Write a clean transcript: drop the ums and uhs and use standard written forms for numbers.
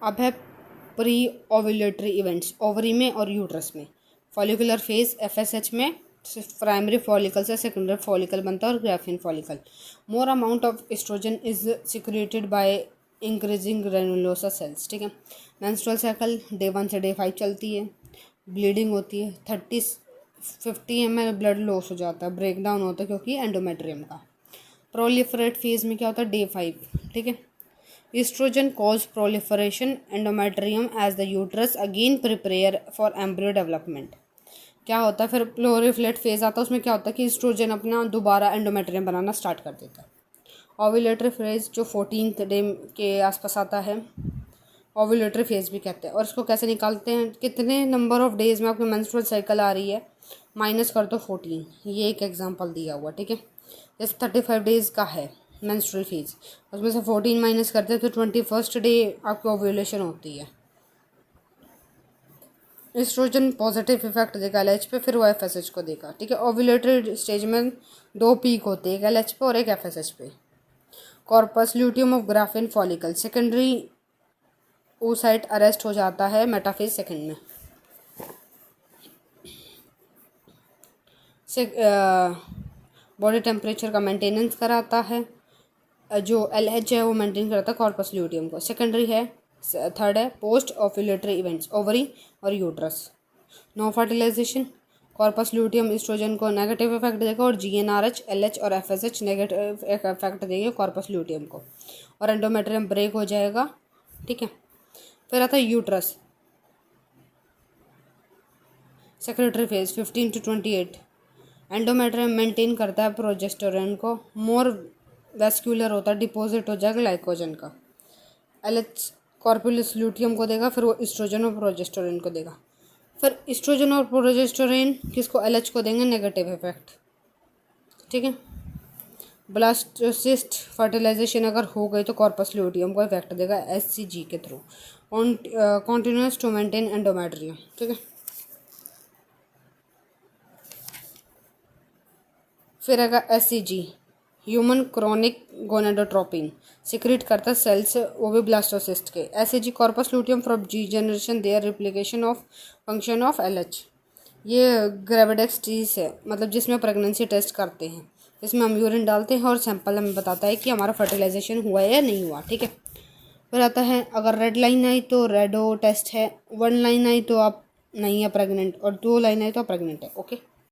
अब है pre ovulatory events, ovary में और यूट्रस में। फॉलिकुलर फेज FSH में प्राइमरी फॉलिकल से सेकेंडरी फॉलिकल बनता है और graphene follicle. More amount of oestrogen is secreted by increasing granulosa cells. ठीक है। मेंस्ट्रुअल साइकिल डे 1 से डे 5 चलती है। ब्लीडिंग होती है, 50 ml ब्लड लॉस हो जाता है, ब्रेक डाउन होता है क्योंकि एंडोमेट्रियम का। प्रोलिफरेट फेज में क्या होता है, डे 5। ठीक है। Estrogen cause proliferation endometrium as the uterus again prepare for embryo development. क्या होता है फिर प्लोरिफ्लेट फेज आता है, उसमें क्या होता है कि एस्ट्रोजन अपना दोबारा एंडोमेट्रियम बनाना स्टार्ट कर देता है। ओव्यूलेटरी फेज जो 14th डे के आसपास आता है, ओव्यूलेटरी फेज भी कहते हैं। और इसको कैसे निकालते हैं, कितने नंबर ऑफ डेज में आपकी मेंस्ट्रुअल साइकिल आ रही है, माइनस कर दो 14। ये एक एग्जांपल दिया हुआ। ठीक है। जैसे 35 डेज का है मेंस्ट्रुअल फेज, उसमें से 14 माइनस करते हैं तो 21st डे आपकी ओव्यूलेशन होती है। एस्ट्रोजन पॉजिटिव इफेक्ट देगा LH पे, फिर वो FSH को देगा। ठीक है। ओव्यूलेटरी स्टेज में 2 पीक होते हैं, एक LH पे और एक FSH पे। Corpus luteum of Graafian follicle, secondary oocyte arrest हो जाता है मेटाफेज सेकेंड में। बॉडी टेम्परेचर का मेंटेनेंस कराता है, जो LH है वो मेंटेन कराता है कॉर्पस ल्यूटियम को। सेकेंडरी है, थर्ड है पोस्ट ओव्यूलेटरी इवेंट्स, ओवरी और uterus. No fertilization, corpus luteum estrogen को नेगेटिव इफेक्ट देगा और GnRH, LH और FSH नेगेटिव इफेक्ट देंगे कॉर्पस ल्यूटियम को और एंडोमेट्रियम ब्रेक हो जाएगा। ठीक है। फिर आता है uterus, secretary phase 15 to 28। Endometrium maintain करता है प्रोजेस्टेरोन को, मोर वेस्क्यूलर होता है, डिपॉजिट हो जाएगा ग्लाइकोजन का। LH कॉर्पुलस ल्यूटियम को देगा, फिर वो एस्ट्रोजन और प्रोजेस्टेरोन को देगा। फिर एस्ट्रोजन और प्रोजेस्टेरोन किसको, LH को देंगे नेगेटिव इफेक्ट। ठीक है। ब्लास्टोसिस्ट फर्टिलाइजेशन अगर हो गई तो कॉर्पस ल्यूटियम को इफेक्ट देगा SCG के through, continues to maintain endometrium. ठीक है। फिर अगर SCG human chronic gonadotropin secrete करता है सेल्स, वो भी ब्लास्टोसिस्ट के। SCG corpus luteum from G generation there replication of function of LH। ये ग्रेविडेक्स चीज़ है, मतलब जिसमें प्रेगनेंसी टेस्ट करते हैं, इसमें हम यूरिन डालते हैं और सैंपल हमें बताता है कि हमारा फर्टिलाइजेशन हुआ है या नहीं हुआ। ठीक है। फिर आता है अगर रेड लाइन आई तो रेडो टेस्ट है, 1 लाइन आई तो आप नहीं है प्रेग्नेंट और 2 लाइन आई तो आप प्रेग्नेंट है। ओके।